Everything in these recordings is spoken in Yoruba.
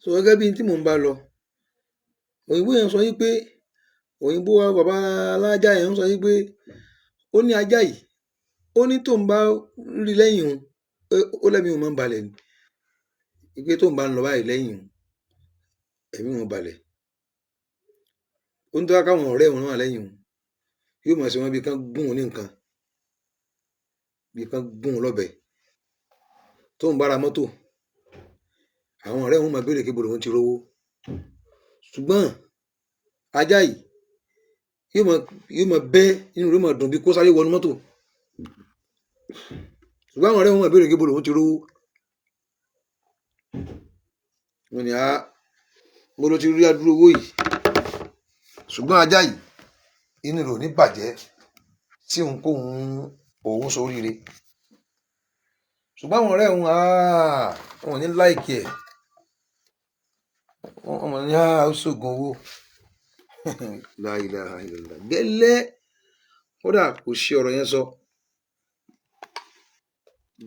so gẹ́gẹ́ bí tí mò ń bá lọ òyìnbó yẹn sọ yí pé òyìnbó wa bàbá alájà yẹn ń sọ yí pé ó ní ajá yìí ó ní tóun bá rí lẹ́yìn òun ó lẹ́mìí òun máa ń balẹ̀ ni pé tóun bá ń lọ báyìí lẹ́yìn òun ẹ̀mí òun balẹ̀ ó ní tó wá káwọn ọ̀rẹ́ òun wà lẹ́yìn òun yóò mọ̀ sí wọn bí kán gún òun ní nǹkan bí kán gún òun lọ́bẹ tóun bá ra mọ́tò àwọn ọ̀rẹ́ òun máa béèrè kí bolo òun ti rówó ṣùgbọ́n ajá yìí yóò máa bẹ́ inú rẹ̀ máa dùn bí kó sáré wọnú mọ́tò ṣùgbọ́n àwọn ọ̀rẹ́ òun máa béèrè kí bolo òun ti rówó wọn ni mo ló ti rí adúrú owó yìí ṣùgbọ́n ajá yìí inú rẹ̀ ò ní bàjẹ́ tí òun soríire ṣùgbọ́n àwọn ọ̀rẹ́ òun wọn ò ní láìkì ẹ̀ wọn mọ̀ ní ó ṣògùn owó la ilaha illallah gẹ́lẹ́ kódà kò ṣe ọ̀rọ̀ yẹn sọ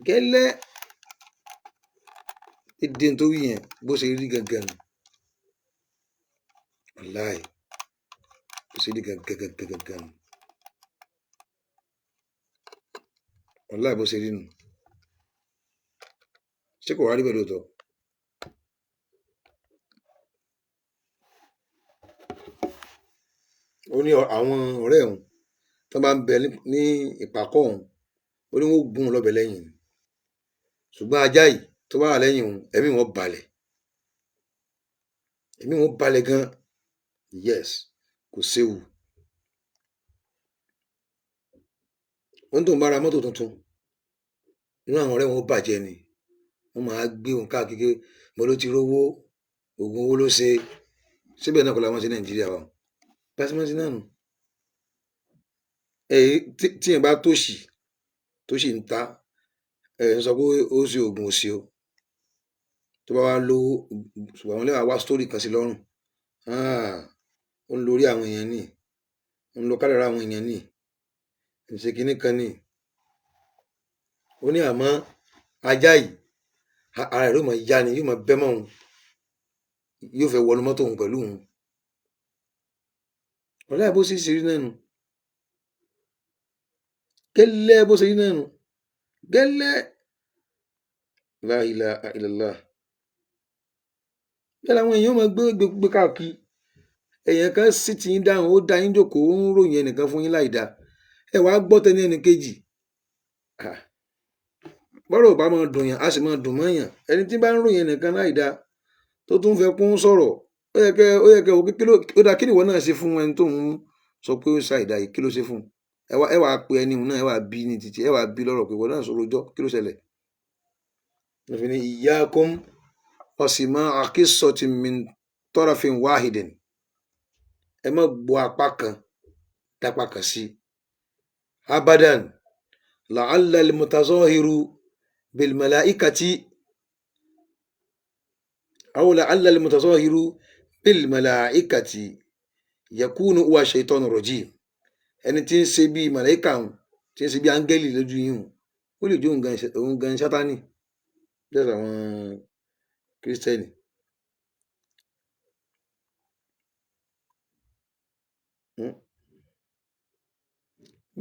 gẹ́lẹ́ èdè tó wí yẹn bó ṣe rí gangan wàláì bó ṣe rí gangan wàláì bó ṣe rí nù ṣé kò wá rí bẹ́ẹ̀ lóòótọ́ ó ní àwọn ọ̀rẹ́ òun tó bá ń bẹ ní ìpàkọ́ òun ó ní wọn ó gún un lọ́bẹ lẹ́yìn ṣùgbọ́n ajá yìí tó bá wà lẹ́yìn òun ẹ̀mí wọn balẹ̀ gan yes kò séwu wọn tó ń bá ra mọ́tò tuntun inú àwọn ọ̀rẹ́ wọn ó bàjẹ́ ni wọn máa gbé òun káàkiri mo ló ti rówó oògùn owó ló ṣe síbẹ̀ náà kọ́ làwọn ṣe Nàìjíríà wa pásímọ́sí náà nù tí yẹn bá tóṣì ń ta sọ pé ó ṣe oògùn òṣì o tó bá wá lówó ṣùgbọ́n àwọn lẹ́wà wá sítórì kan sí lọ́rùn ó ń lórí àwọn èèyàn ní ó ń lọ kádàrá àwọn èèyàn ní ìṣe kínní kan ní ó ní àmọ́ ajá yìí ara rẹ̀ yóò máa yá ni yóò máa bẹ́ mọ́ òun yóò fẹ́ wọnú mọ́tò òun pẹ̀lú òun ọ̀la bó sì ṣe rí náà nù gẹ́lẹ́ bó ṣe rí náà nù gẹ́lẹ́ la ilaha illallah bẹ́ẹ̀ làwọn èèyàn máa gbé káàkiri èèyàn kan sì ti ń dáhùn ó dá yín jókòó ó ń ròyìn ẹnìkan fún yín láì dá ẹ wàá gbọ́ tẹni ẹnì kejì bọ́rọ̀ ò bá máa dùn yàn á sì máa dùn mọ́ yàn ẹni tí bá ń ròyìn ẹnìkan láì dá tó tún fẹ́ kún sọ̀rọ̀ ó yẹ kẹ́ ó dá kí nìwọ náà ṣe fún ẹni tó ń sọ pé ó ṣàìdá yìí kí ló ṣe fún ẹ wàá pe ẹni náà ẹ wàá bí ní títí ẹ wàá bí lọ́rọ̀ pé ìwọ náà sọ̀rọ̀ ọjọ́ kí ló ṣẹlẹ̀ òfin ni iyyakum wasima' qissatin min tarafin wahidin ẹ má gbọ́ apá kan dápá kan sí abadan la'alla al-mutazahiru bil malaikati aw la'alla al-mutazahiru bil malaikati yakunu huwa shaytanur rajim ẹni tí ń ṣe bí màláíkà tí ń ṣe bí áńgẹ́lì lójú yín ó lè jẹ́ òun gan sátánì bẹ́ẹ̀ àwọn kírísítẹ́nì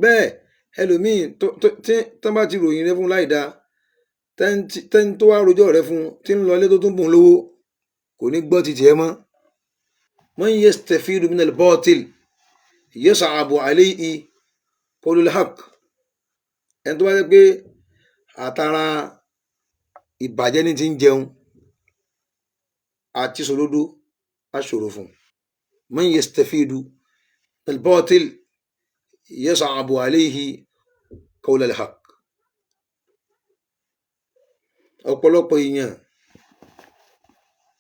bẹ́ẹ̀ ẹlòmíì tó bá ti ròyìn rẹ fún láì dáa tẹ́ni tó wá rojọ́ rẹ fún tí ń lọ ilé tó tún bùn lówó kò ní gbọ́ ti tiẹ̀ mọ́ man yastafidu minal batil yas'abu alayhi qawlul haqq ẹni tó bá jẹ́ pé àtàrà ìbàjẹ́ ní ti ń jẹun àti sòdodo á ṣòro fún man yastafidu minal batil yas'abu alayhi qawlul haqq ọ̀pọ̀lọpọ̀ èèyàn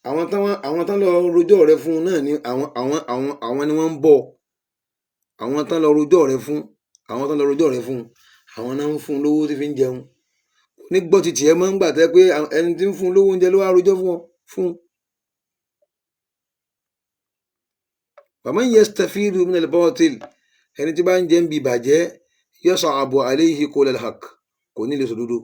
àwọn tán lọ rojọ́ rẹ fún náà ni àwọn ni wọ́n ń bọ̀ àwọn tán lọ rojọ́ rẹ fún àwọn náà ń fún lówó tí fi ń jẹun ní gbọ́ ti tiẹ̀ mọ́ ń gbà tẹ́ pé ẹni tí ń fún lówó oúnjẹ ló wá rojọ́ fún faman yastafidu minal batil ẹni tí bá ń jẹ ń bi ìbàjẹ́ yas'abu alayhi qawlul haqq kò ní lè sòdodo.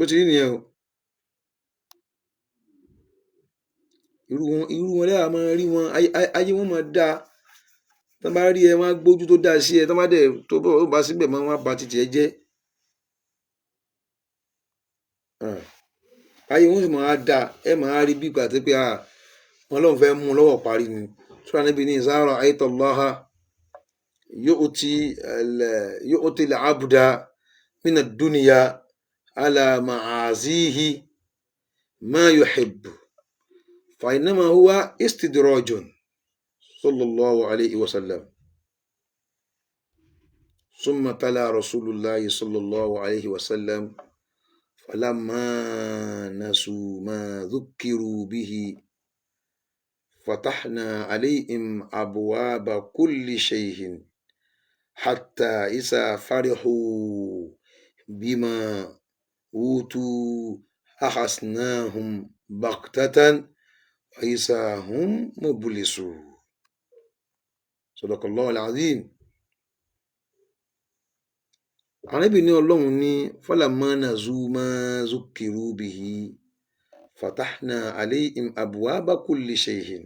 bó ti rí nìyẹn o. Irú wọn lẹ́wà máa rí wọn, ayé wọn máa dáa. Tí wọ́n bá rí ẹ, wọ́n á gbójú tó dáa sí ẹ. Tí wọ́n bá dẹ̀ tó bá síbẹ̀ mọ́, wọ́n á ba titi ẹ jẹ́. Ayé wọn sì máa dáa, ẹ máa rí bí ìgbà tó pé wọn lọ́n fẹ́ mú un lọ́wọ́ parí ni. Sọ́ra níbi ní ìzára àìtọ́láha yu'ti al-abda min ad-dunya ala ma'azihi ma yuhibbu fa innama huwa istidrajun sallallahu alayhi wa sallam. ثم تلا رسول الله صلى الله عليه وسلم فلما نسوا ما ذكروا به فتحنا عليهم أبواب كل شيء حتى إذا فرحوا بما أوتوا أخذناهم بغتة وإذا هم مبلسون. صدق الله العظيم. Ànábì ní Ọlọ́run ní falamma nazu ma zukkiru bihi fatahna alayhim abwaba kulli shay'in.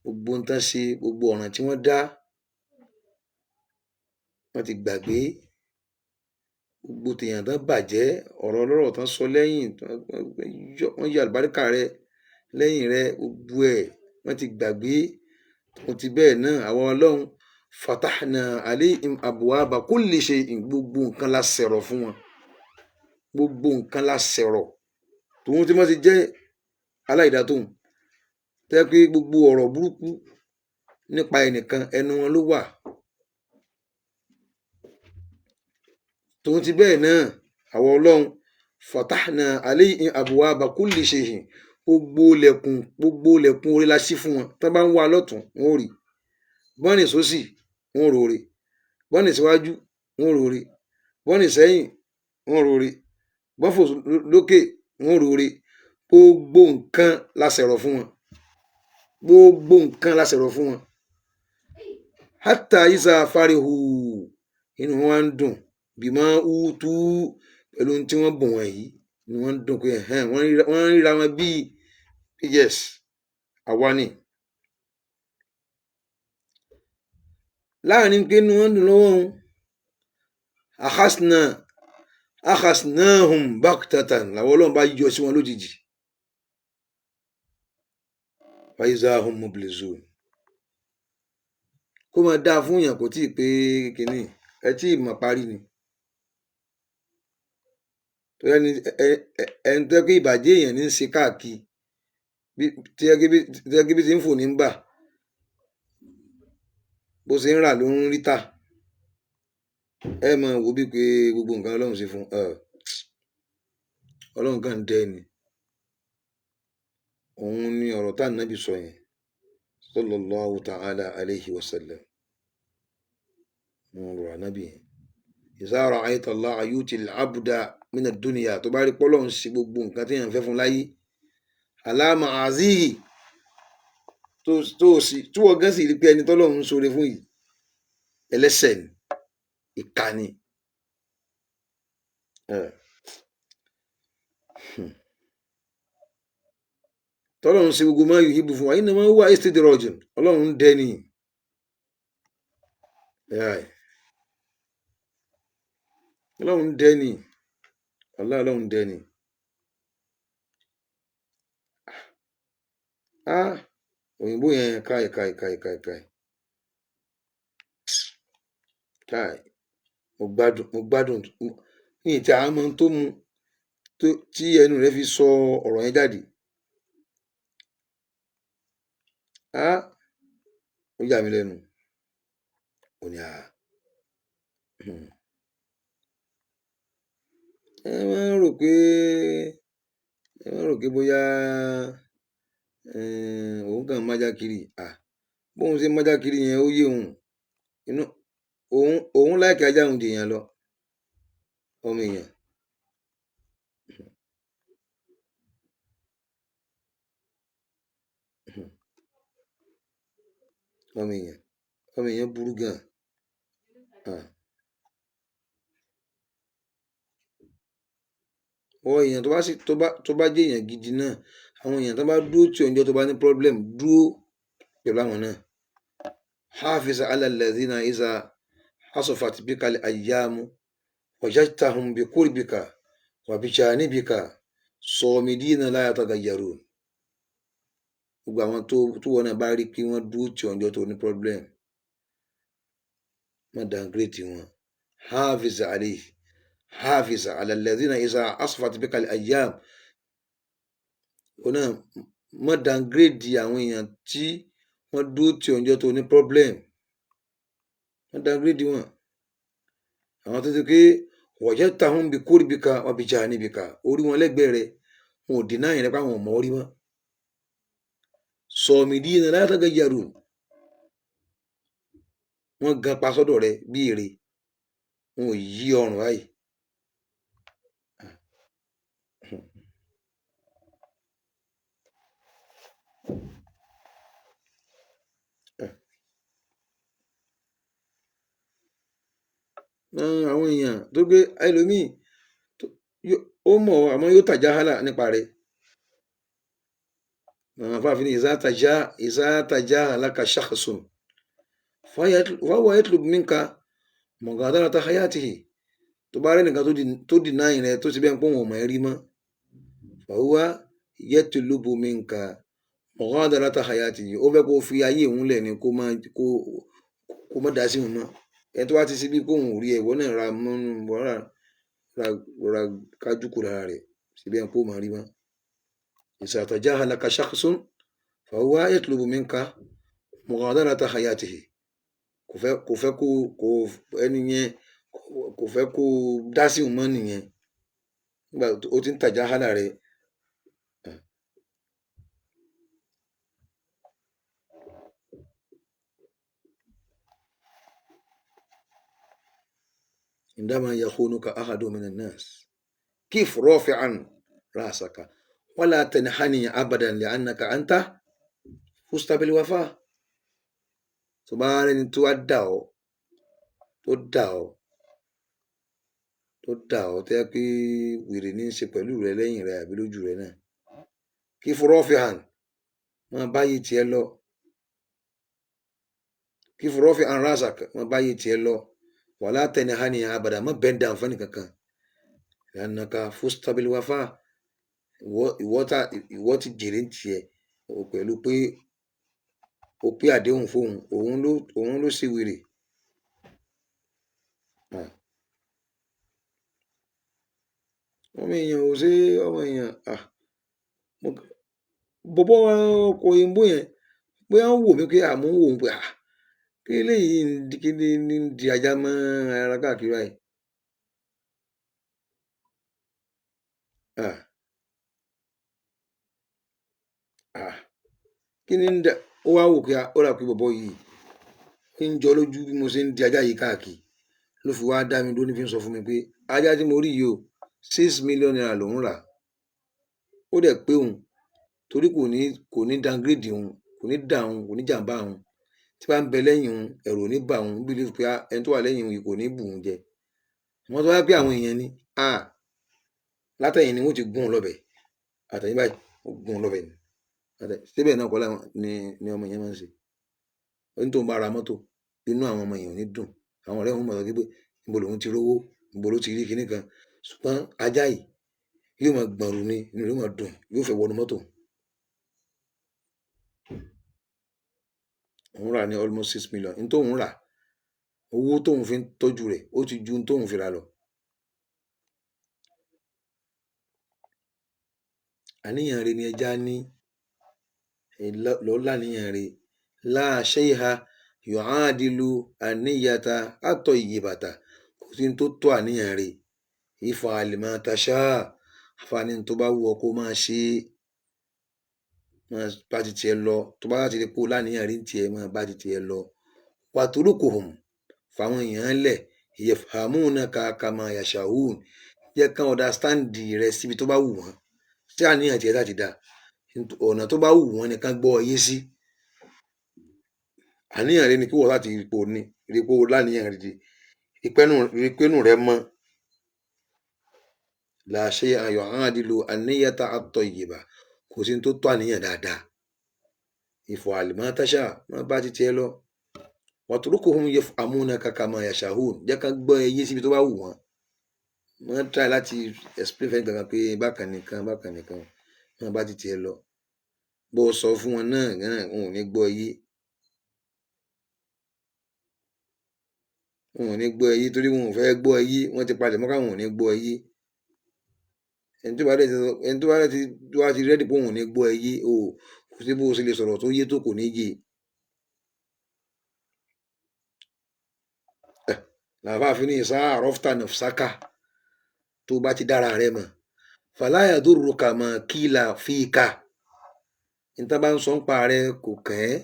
Gbogbo ń tán ṣe, gbogbo ọ̀ràn tí wọ́n dá, wọ́n ti gbàgbé. Gbogbo tèèyàn tán bàjẹ́, ọ̀rọ̀ ọlọ́rọ̀ tán sọ lẹ́yìn, wọ́n yọ àlùbáríkà rẹ lẹ́yìn rẹ, gbogbo ẹ̀ wọ́n ti gbàgbé. Mo ti bẹ́ẹ̀ náà, àwa Ọlọ́run fatahna alayhim abwaba kulli shay'in, gbogbo nǹkan la sẹ̀rọ̀ fún wọn. Gbogbo nǹkan la sẹ̀rọ̀. Tòun tí wọ́n ti jẹ́ aláìdá tóun, tẹ́ pé gbogbo ọ̀rọ̀ burúkú nípa ẹnìkan ẹnu wọn ló wà. Tòun ti bẹ́ẹ̀ náà, àwa Ọlọ́run fatahna alayhim abwaba kulli shay'in, gbogbo ilẹ̀kùn oore la ṣí fún wọn. Tán bá ń wá lọ́tún, wọn ò rí. Bọ́nì sósì, wọn ò rore. Bọ́nì síwájú, wọn ò rore. Bọ́nì sẹ́yìn, wọn ò rore. Bọ́fò lókè, wọn ò rore. Gbogbo nǹkan la sẹ̀rọ̀ fún wọn. Gbogbo nǹkan la sẹ̀rọ̀ fún wọn. Hatta iza farihu, inú wọn wá ń dùn. Bima utu, pẹ̀lú ohun tí wọ́n bùn wọ́n yìí, ni wọ́n ń dùn pé wọ́n ń ríra wọn bíi yes, àwa ni. Láàrin pé inú wọn dùn lọ́wọ́ wọn, akhasnahum baghtatan, làwọn Ọlọ́run bá yọ sí wọn lójijì. Fa iza hum mublisun. Kó máa dáa fún èèyàn kò tí ì pé kínní, ẹ tí ì mọ̀ parí ni. Torí ẹni tó yẹ pé ìbàjẹ́ èèyàn ní í ṣe káàkiri, tí ẹ gé bí ti ń fò ní ń bà, bó ṣe ń rà ló ń rí tà. Ẹ máa wò bí pé gbogbo nǹkan Ọlọ́run ṣe fún Ọlọ́run kàn ń dẹ́ ni. Òun ni ọ̀rọ̀ tá Ànábì sọ yẹn sallallahu ta'ala alayhi wa sallam. Òun rọ̀ Ànábì yẹn. Iza ra'ayta Allaha yu'ti al-'abda min ad-dunya, tó bá rí pé Ọlọ́run ṣe gbogbo nǹkan tí èèyàn fẹ́ fún láyé ala ma'azihi, tí wọ́n gán sì rí pé ẹni tọ́lọ́run ń ṣoore fún yìí ẹlẹ́ṣẹ̀ ni, ìkà ni. Tọ́lọ́run ṣe gbogbo ma yuhibbu fún wa innama huwa istidrajun, Ọlọ́run ń dẹ́ ni. Ọlọ́run ń dẹ́ ni. Ọlọ́run ń dẹ́ ni. Òyìnbó yẹn káì. Mo gbádùn ní ìtì àmọ́ tó mu tí ẹnu rẹ̀ fi sọ ọ̀rọ̀ yẹn jáde. Ó yà mí lẹ́nu. Ó ní ẹ máa rò pé bóyá òun kàn májá kiri. Bóun ṣe májá kiri yẹn ó yé òun láìkí ajá òun dèèyàn lọ, ọmọ èèyàn. Ọmọ èèyàn burú gan. èèyàn tó bá jẹ́ èèyàn gidi náà, àwọn èèyàn tó bá dúró tì ọ́ níjọ́ tó bá ní problem, dúró pẹ̀lú àwọn náà. hafiz ala alladhina iza hasafat bika al-ayyamu wajadtahum bi qurbika wa bi janibika samidina la yataghayyarun. Gbogbo àwọn tó wọn náà bá rí pé wọ́n dúró tì ọ́ níjọ́ tó ní problem, má downgrade wọn. hafiz ala alladhina iza hasafat bika al-ayyam, náà má downgrade àwọn èèyàn tí wọ́n dúró tì ọ́ níjọ́ tó ní problem, má downgrade wọn. àwọn tó ti pé wajadtahum bi qurbika wa bi janibika, orí wọn lẹ́gbẹ̀ẹ́ rẹ̀, wọn ò dínà yẹn pé àwọn ò mọ̀ orí mọ́. samidina la yataghayyarun, wọ́n gan pa sọ́dọ̀ rẹ̀ bí ère, wọn ò yí ọrùn báyìí. àwọn èèyàn tó gbé ẹlòmíì ó mọ̀ àmọ́ yóò tàjáhálà nípa rẹ̀. àwọn afáàfin ní iza tajahalaka shakhsun fahuwa yatlub minka mughadarata hayatihi, tó bá rẹ́ nìkan tó deny rẹ̀ tó ti bẹ́ẹ̀ pé òun ò mọ̀ ẹ́ rí mọ́, fahuwa yatlubu minka mughadarata hayatihi, ó fẹ́ kó fi ayé òun lẹ̀ ni kó má dá sí òun mọ́. ẹni tó bá ti ṣe bí kóun ò rí ẹ, ìwọ náà ra kájú kò lára rẹ̀, síbi ẹ̀ ń pò mọ́ rí mọ́. iza tajahalaka shakhsun fahuwa yatlubu minka mughadarata hayatihi, kò fẹ́ ẹni yẹn kò fẹ́ kó dá sí òun mọ́ nìyẹn, nígbà ó ti ń tajahala rẹ̀. عندما يخونك أحد من الناس كيف رافعا رأسك ولا تنحني أبدا لأنك أنت فزت بالوفاء. tó bá rẹ́ni tó wá dà ọ́ tó yẹ pé wèrè ní í ṣe pẹ̀lú rẹ lẹ́yìn rẹ àbí lójú rẹ náà, kí fúrọ́fìhàn máa báyé tiẹ̀ lọ, kí fúrọ́fìhàn razak máa báyé tiẹ̀ lọ, wàlá tẹnihani abàdà, má bend down fún ẹnìkankan, ìyànnàká fusta bil wafa, ìwọ ti jèrè ń tiẹ̀ pẹ̀lú pé ó pé àdéhùn fóun, òun ló ṣe wèrè. ọmọ èèyàn ò ṣe ọmọ èèyàn. bọ́bọ́ ọkọ̀ òyìnbó yẹn pé wọ́n wò mí pé àmọ́ wò ó pé kí eléyìí ní di ajá mọ́ ara káàkiri báyìí. kí ni ń dà, ó wá wò pé ó rà pé bọ́bọ́ yìí ń jọ lójú bí mo ṣe ń di ajá yìí káàkiri, ló fi wá dá mi dúró ní fi ń sọ fún mi pé ajá tí mo rí yìí o 6 million naira lòún rà, ó dẹ̀ pé òun, torí kò ní downgrade òun, kò ní dà òun, kò ní jàǹbá òun, tí bá ń bẹ lẹ́yìn òun ẹ̀rù ò ní bà òun, bí pé ẹni tó wà lẹ́yìn òun yìí kò ní bù òun jẹ. wọ́n tó wá pé àwọn èèyàn ni látẹ̀yìn ni wọ́n ti gún un lọ́bẹ̀, àtẹ̀yìn báyìí ó gún un lọ́bẹ̀ ni, síbẹ̀ náà kọ́lá ni ọmọ yẹn máa ń ṣe. ẹni tó ń bá ra mọ́tò, inú àwọn ọmọ yẹn ò ní dùn, àwọn ọ̀rẹ́ wọn mọ̀ lọ́gí pé níbo lòun ti rówó, níbo ló ti rí kinní kan, ṣùgbọ́n ajá yìí yóò máa gbọ̀nrù ni, inú rẹ̀ máa dùn, yóò fẹ́ wọnú mọ́tò. òun rà ní almost 6 million, ní tóun rà, owó tóun fi ń tọ́jú rẹ̀ ó ti ju tóun fi rà lọ. àníyàn rẹ̀ ni ẹja ní, lọ́ọ́ láníyàn rẹ̀, láàṣẹ ìhà yọ̀hádìlú àníyàtà àtọ̀ ìyèbàtà, kò sí ní tó tó àníyàn rẹ̀. ìfà àlìmọ́ tàṣà, àfààní tó bá wù ọ́ kó máa ṣe, máa bá ti tiẹ̀ lọ, tó bá ti rí pé láníyàn rí tiẹ̀ máa bá ti tiẹ̀ lọ. wàtúrùkùhùm, fáwọn èèyàn lẹ̀, yafhamūnaka kamā yashā'ūn, jẹ́ kán understand rẹ̀ síbi tó bá wù wọ́n, tí àníyàn tiẹ̀ láti dá ọ̀nà tó bá wù wọ́n ni kán gbọ́ ọyé sí. àníyàn rẹ̀ ni kí wọ́n láti rí pé láníyàn rí ìpẹ́nu rẹ̀ mọ́, la shay'a yu'adilu an-niyyata at-tayyiba kò sí tó tó àníyàn dáadáa if'al ma tasha má bá ti tiẹ̀ lọ watrukuhum yafhamuna kama yasha'un jẹ́ ká gbọ́ ẹyé síbi tó bá wù wọ́n wọ́n try láti explain fẹ́ gangan pé bákan nìkan má bá ti tiẹ̀ lọ bó sọ fún wọn náà wọn ò ní gbọ́ ẹyé torí wọn ò fẹ́ gbọ́ ẹyé wọ́n ti palẹ̀ mọ́ káwọn ò ní gbọ́ ẹyé ẹni tó bá ti rẹ́dì pé òun ò ní gbọ́ ẹyé o kò sí bó o ṣe lè sọ̀rọ̀ tó yé tó kò ní yé làbá fi ní ìsá àrọ́fta nafsaka tó bá ti dára rẹ mọ̀ fala yadurruka ma qila fika níta bá ń sọ ń pa rẹ kò kàn ẹ́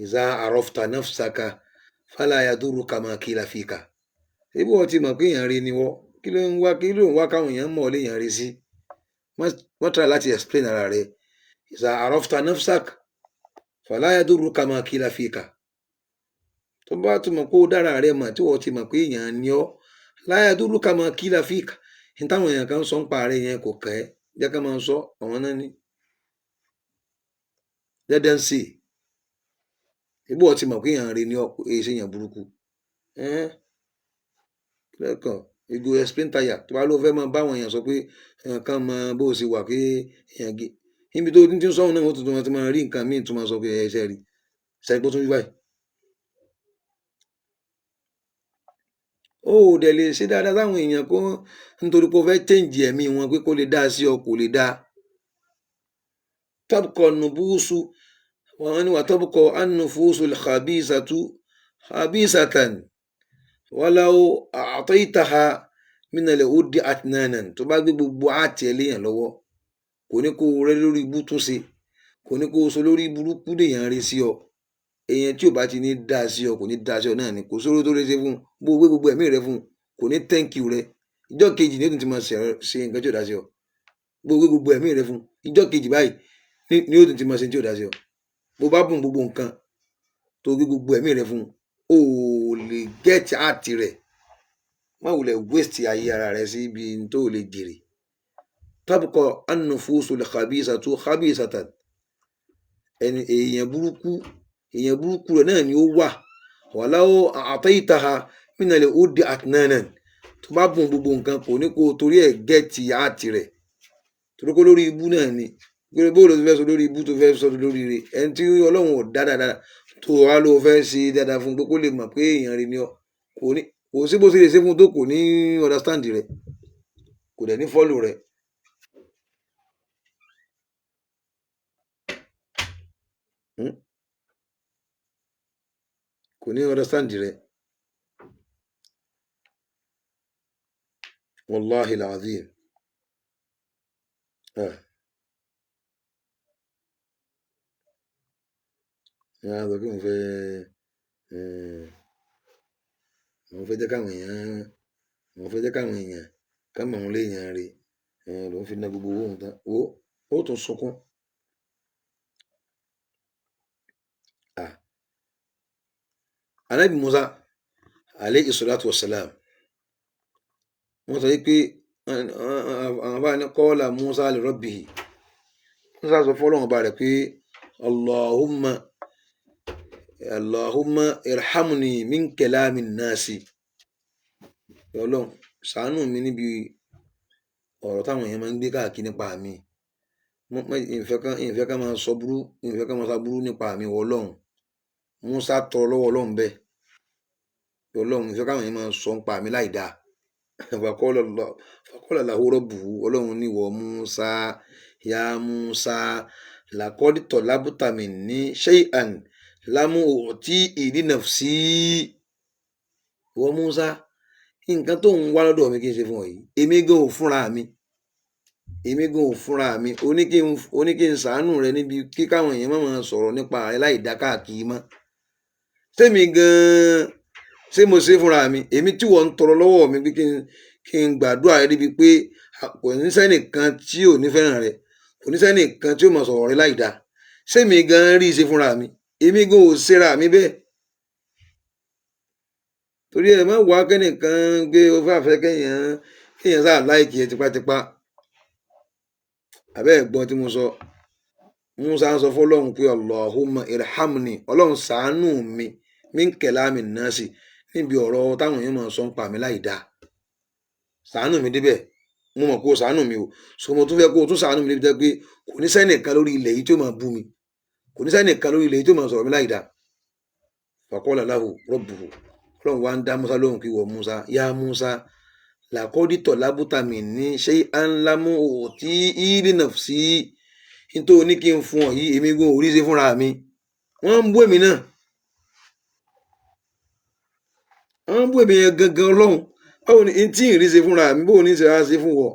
ìsá àrọ́fta nafsaka fala yadurruka ma qila fika ṣébí wọ́n ti mọ̀ pé èèyàn rí ni wọ́n kí ló ń wá káwọn èèyàn mọ̀ léèyàn rí sí wọ́n try láti explain ara rẹ ìsá àrọ́fta nafsaka fala yadurruka ma qila fika tó bá tún mọ̀ pé ó dára rẹ mọ̀ tí wọ́n ti mọ̀ pé èèyàn ni ọ́ la yadurruka ma qila fika ní táwọn èèyàn kan sọ ń pa rẹ yẹn kò kàn ẹ́ jẹ́ ká máa sọ àwọn náà ní dandan sí ìbú ọ ti mọ̀ pé èèyàn rí ni ọ́ èyí ṣe èèyàn burúkú lẹ́kàn ìgò explain tire tó bá ló fẹ́ máa báwọn èèyàn sọ pé kán mọ bó ṣe wà pé èèyàn gé níbi tó ti ń sọ́hun náà wọ́n tuntun wọn ti máa rí nǹkan míì tó máa sọ pé ẹṣẹ́ rí ṣàìpó tún rí báyìí ó dẹ̀ lè ṣe dáadáa sáwọn èèyàn kó nítorí pé ó fẹ́ change ẹ̀mí wọn pé kó lè dá sí ọ kò lè dá tabqa nubusu wọn ni wà tabqa an-nufusu al-khabisatu khabisatan walau a'taytaha min al-uddi atnanan tó bá gbé gbogbo àti ẹlẹ́yàn lọ́wọ́ kò ní kó rẹ lórí ibú tún ṣe kò ní kó so lórí burúkú lèèyàn rí sí ọ èèyàn tí ò bá ti ní dá sí ọ kò ní dá sí ọ náà ni kò sóró tó lè ṣe fún bó gbé gbogbo ẹ̀mí rẹ fún kò ní thank you rẹ ìjọ́ kejì ní ó tún ti máa ṣe nǹkan tí ò dá sí ọ bó gbé gbogbo ẹ̀mí rẹ fún ìjọ́ kejì báyìí ní ó tún ti máa ṣe tí ò dá sí ọ bó bá bùn gbogbo nǹkan tó gbé gbogbo ẹ̀mí rẹ fún o lè gẹ́ẹ̀tì àti rẹ̀ má wulẹ̀ waste ayé ara rẹ sí ibi tó lè jèrè tabqa an-nufusu al-khabisatu khabisatan ẹni èèyàn burúkú rẹ̀ náà ni ó wà walau a'taytaha min al-uddi atnanan tó bá bùn gbogbo nǹkan kò ní kó torí ẹ̀ gẹ́ẹ̀tì àti rẹ̀ torí kó lórí ibú náà ni gbé bóòlù tó fẹ́ sọ lórí ibú tó fẹ́ sọ lórí rẹ̀ ẹni tí Ọlọ́run ò dáadáa tó wá ló fẹ́ ṣe dáadáa fún pé kó lè mọ̀ pé èèyàn rí ni ọ kò sí bó ṣe lè ṣe fún tó kò ní understand rẹ̀ kò dẹ̀ ní follow rẹ̀ kò ní understand rẹ̀ wallahi al-azim sọ pé mo fẹ́ jẹ́ káwọn èèyàn ká mọ̀ òun léèyàn rí lòun fi ná gbogbo owó òun tán ó tún sunkún Ànábì Musa alayhi salatu wassalam wọ́n sọ pé àwọn bá ní qala Musa li rabbihi Musa sọ fọ́lọ́run ọba rẹ̀ pé Allahumma irhamni min kalamin nasi Ọlọ́run ṣàánú mi níbi ọ̀rọ̀ táwọn èèyàn máa ń gbé káàkiri nípa mi ìfẹ́ ká máa sọ burú nípa mi Ọlọ́run Musa tọrọ lọ́wọ́ Ọlọ́run bẹ́ẹ̀ Ọlọ́run ìfẹ́ káwọn èèyàn máa sọ nípa mi láì dáa faqala lahu rabbuhu Ọlọ́run ní ìwọ Musa ya Musa laqad talabta minni shay'an lam u'tihi li nafsi ìwọ Musa nǹkan tó ń wá lọ́dọ̀ mi kí n ṣe fún ọ yìí èmi gan ò fúnra mi oní kí n ṣàánú rẹ níbi kí káwọn èèyàn máa sọ̀rọ̀ nípa rẹ láì dá káàkiri mọ́ sẹ́mi gan-an ṣé mo ṣe fúnra mi èmi tí wọ́n ń tọrọ lọ́wọ́ mi pé kí n gbàdúrà rẹ níbi pé kò ní sẹ́nìkan tí ò ní fẹ́ràn rẹ kò ní sẹ́nìkan tí ó máa sọ̀rọ̀ rẹ láì dá sẹ́mi gan-an rí ṣe fúnra mi èmi gan ò ṣera mi bẹ́ẹ̀ torí ẹ má wá kẹ́nìkan gbé o fẹ́ kẹ́yàn kéèyàn sáà láìkì ẹ tipátipá. àbẹ́ ẹ̀gbọ́n tí mo sọ, Musa ń sọ fọlọ́run pé Allahumma irhamni, ọlọ́run ṣàánú mi min kalami nasi, níbi ọ̀rọ̀ táwọn èèyàn máa sọ ń pa mí láì dáa. ṣàánú mi débẹ̀, mo mọ̀ pé o ṣàánú mi o, so mo tún fẹ́ kó o tún ṣàánú mi débi tẹ́ pé kò ní sẹ́nìkan lórí ilẹ̀ yìí tí ó máa bú mi, kò ní sẹ́nìkan lórí ilẹ̀ yìí tí ó máa sọ̀rọ̀ mi láì dáa. Faqala lahu rabbuhu, ọlọ́run wá ń dá Musa lóhùn kí wọ Musa, yá Musa làkọ́dí tọ̀lábùtà mi ní ṣé à ń lámú òtí ìdí nafsi, nítorí ní kí n fún ọ yìí èmi gan ò rí ṣe fúnra mi, wọ́n ń bú èmi náà, wọ́n ń bú èmi yẹn gangan ọlọ́run, báwo ni tí ì rí ṣe fúnra mi, báwo ni ṣe wá ṣe fún wọ.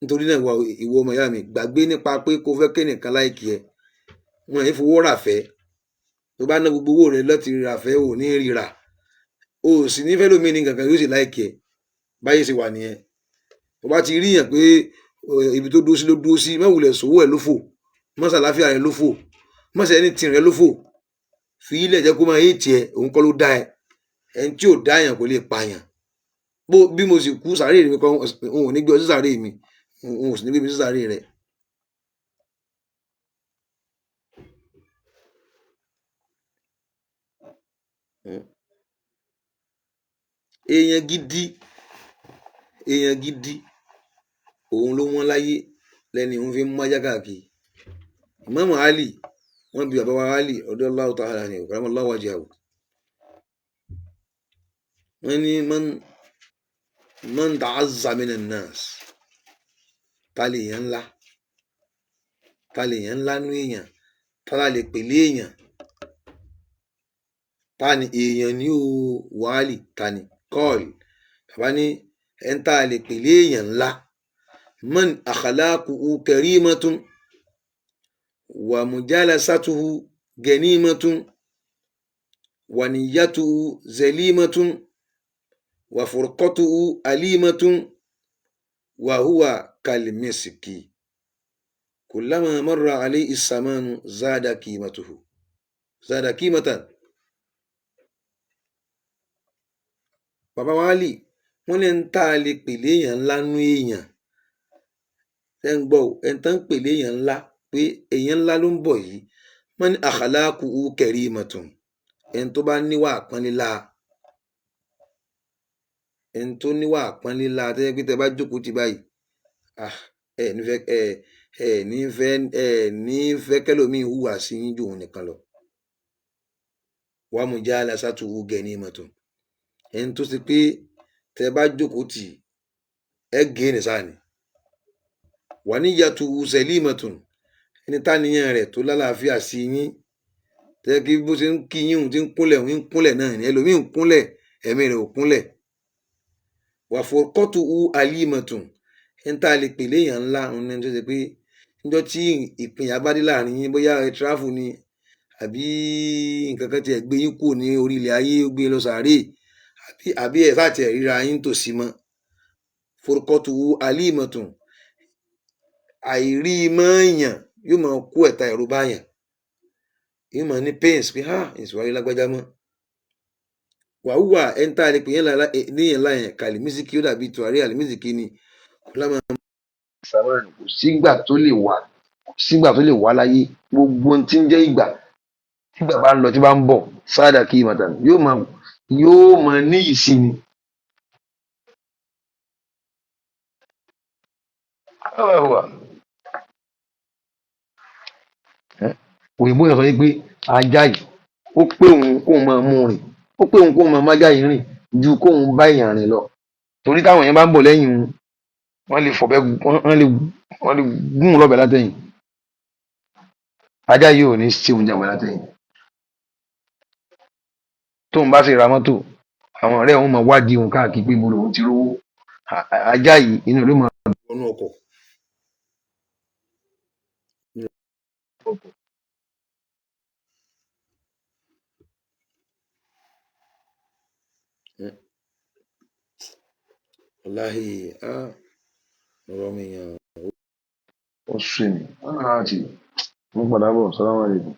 nítorí náà ìwọ ọmọ ìyá mi, gbàgbé nípa pé kó fẹ́ kẹ́nìkan láìkí ẹ, wọn ì fowó rà fẹ́, tó bá ná gbogbo owó rẹ láti rà fẹ́ ò ní ríra, o sì ní fẹ́ lómi ní kankan yóò sì láìkí ẹ, báyé ṣe wà nìyẹn. tó bá ti rí yàn pé ibi tó dúró sí ló dúró sí, má wulẹ̀ sówó ẹ̀ lófò, má ṣàláfíà rẹ lófò, má ṣe ẹni tì rẹ lófò, fi ilẹ̀ jẹ́ kó máa yé tiẹ̀, òun kọ́ ló dá ẹ, ẹni tí ò dá yàn kò lè pààyàn. bí mo sì kú sàárè mi kan, òun ò ní gbé ọ sí sàárè mi, òun ò sì ní gbé mi sí sàárè rẹ. èèyàn gidi òun ló wọ́n láyé, lẹ́ni òun fi ń májá káàkiri. Imam Ali, wọ́n bi bàbá wa Ali radiyallahu ta'ala anhu karamallahu wajhahu, wọ́n ní man ta'azza minan nas, ta lèèyàn ńlá, ta lèèyàn ńlá nú èèyàn, ta la lè pèlé èèyàn, ta ni èèyàn ní o wàhálì, ta ni kọ́ọ̀lì, bàbá ní ẹni tá a lè pèlé èèyàn ńlá, man akhlaquhu karimatun wa mujalasatuhu ganimatun wa niyyatuhu zalimatun wa furqatuhu alimatun wa huwa kalmiski kullama marra alayhi samanu zada qimatan. bàbá wa Ali wọ́n ní ẹni tá a lè pèlé èèyàn ńlá nú èèyàn, ẹ ń gbọ́ ẹni tán ń pèlé èèyàn ńlá, pé èèyàn ńlá ló ń bọ̀ yìí, wọ́n ní akhlaquhu karimatun, ẹni tó bá níwà àpọ́nlé láa, ẹni tó níwà àpọ́nlé láa, tó yẹ pé tẹ bá jókòó ti báyìí, ẹ ní fẹ́ kẹ́lòmíì hùwà sí yín jù òun nìkan lọ. wa mujalasatuhu ganimatun, ẹni tó ṣe pé tẹ bá jókòó tì ẹ gé ní sáà ni. wa niyyatuhu salimatun, ẹni táníyàn rẹ̀ tó lálàáfíà sí yín, tẹ kí bó ṣe ń kí yín òun ti ń kúnlẹ̀ náà ni, ẹlòmíì ń kúnlẹ̀ ẹ̀mí rẹ̀ ò kúnlẹ̀. wa furqatuhu alimatun, ẹni tá a lè pèlé èèyàn ńlá òun ni tó ṣe pé níjọ́ tí ìpínyà bá dé láàrin yín, bóyá ẹ tíráfù ni àbí nǹkan kan tiẹ̀ gbé yín kúrò ní orí ilẹ̀ ayé, ó gbé lọ sàárè, àbí ẹ̀ sáà tiẹ̀ ríra yín tòsí mọ́. furqatuhu alimatun, àìrí mọ́ọ̀yàn yóò máa kó ẹ̀ta ẹ̀rù báyàn, yóò máa ní pains pé ìsìwárí lágbájá mọ́. wàhùwà ẹni tá a lè pè níyàn láyàn kàlímísìkì, ó dàbí tùràrí àlímísìkì ni, kò sígbà tó lè wá láyé, gbogbo ohun tí ń jẹ́ ìgbà, tí ìgbà bá ń lọ tí bá ń bọ̀, sáàdà kí ìmọ̀tàn yóò máa níyì sí ni. òyìnbó yẹn sọ pé ajá yìí ó pé òun kóun máa mú rìn, ó pé òun kóun máa májá yìí rìn ju kóun bá èèyàn rìn lọ, torí táwọn èèyàn bá ń bọ̀ lẹ́yìn òun, wọ́n lè gún un lọ́bẹ látẹ̀yìn, ajá yìí ò ní ṣe òun jàmbá látẹ̀yìn. tóun bá sì ra mọ́tò, àwọn ọ̀rẹ́ òun máa wádìí òun káàkiri pé ibo lòun ti rówó, ajá yìí inú ló máa dùn wọnú ọkọ̀. wàláhì ọ̀rọ̀ mi yàn ó sùn mí, mo padà bọ̀, sálámù aláìkùm.